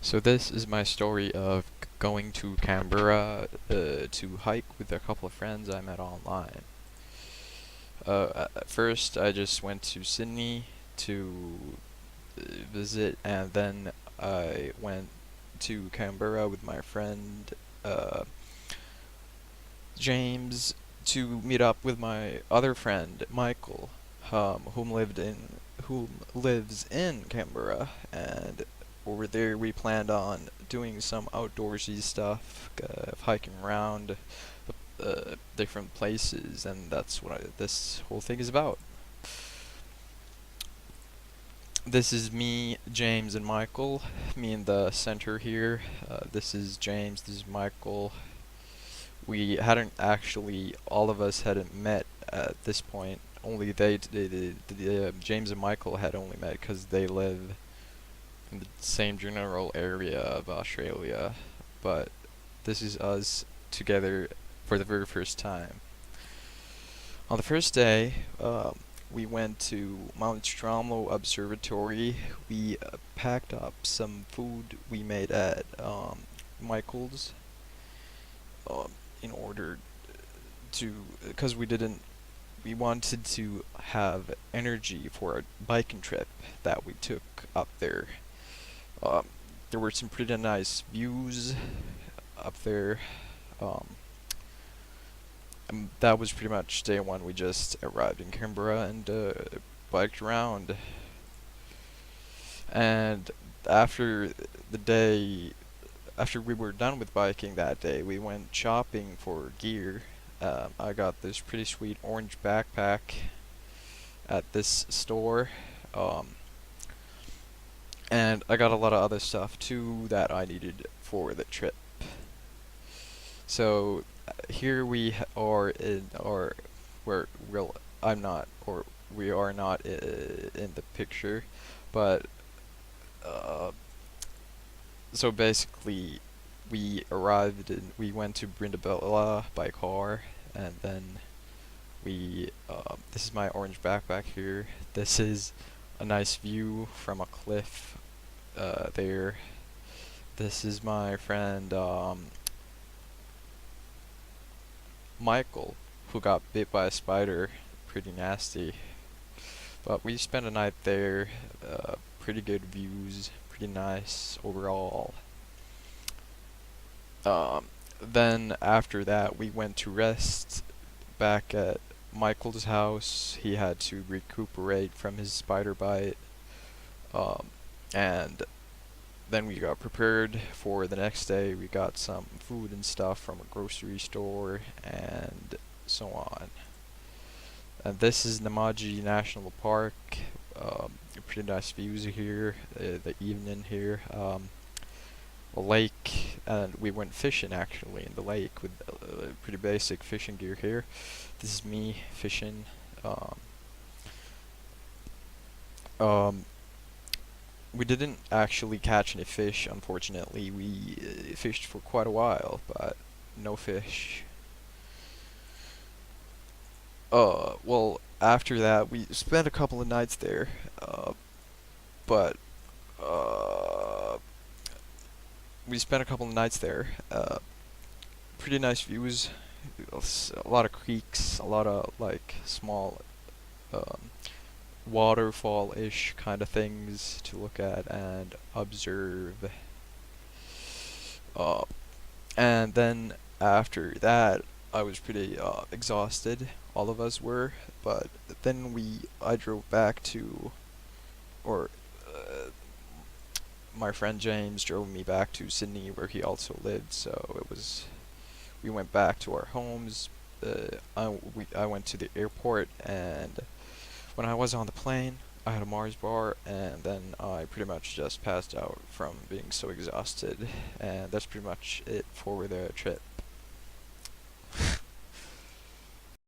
So this is my story of going to Canberra to hike with a couple of friends I met online. At first, I just went to Sydney to visit, and then I went to Canberra with my friend uh, James to meet up with my other friend Michael, whom lives in Canberra, and over there we planned on doing some outdoorsy stuff, hiking around different places, and that's what this whole thing is about. This is me, James, and Michael. Me in the center here. This is James. This is Michael. We hadn't actually, all of us hadn't met at this point. Only James and Michael had only met because they live in the same general area of Australia. But this is us together for the very first time. On the first day, we went to Mount Stromlo Observatory. We packed up some food we made at Michael's um, in order to, because we wanted to have energy for a biking trip that we took up there. Um, there were some pretty nice views up there. Um, that was pretty much day one. We just arrived in Canberra and biked around. And after the day, after we were done with biking that day, we went shopping for gear. I got this pretty sweet orange backpack at this store. Um, and I got a lot of other stuff too that I needed for the trip. So here we are in our where well I'm not or we are not in the picture, but uh, so basically we went to Brindabella by car, and then this is my orange backpack here. This is a nice view from a cliff there. This is my friend Michael, who got bit by a spider, pretty nasty. But we spent a night there, pretty good views, pretty nice overall. Then after that, we went to rest back at Michael's house. He had to recuperate from his spider bite. And then we got prepared for the next day. We got some food and stuff from a grocery store and so on. And this is Namaji National Park. Pretty nice views here, the evening here. A lake, and we went fishing actually in the lake with pretty basic fishing gear here. This is me fishing. Um, um, we didn't actually catch any fish, unfortunately. We fished for quite a while, but no fish. Well, after that, we spent a couple of nights there, but uh, we spent a couple of nights there. Pretty nice views, a lot of creeks, a lot of like small um, waterfall-ish kind of things to look at and observe. Uh, and then after that, I was pretty exhausted. All of us were, but then I drove back to, or my friend James drove me back to Sydney, where he also lived. So we went back to our homes. I went to the airport, and when I was on the plane, I had a Mars bar, and then I pretty much just passed out from being so exhausted, and that's pretty much it for the trip.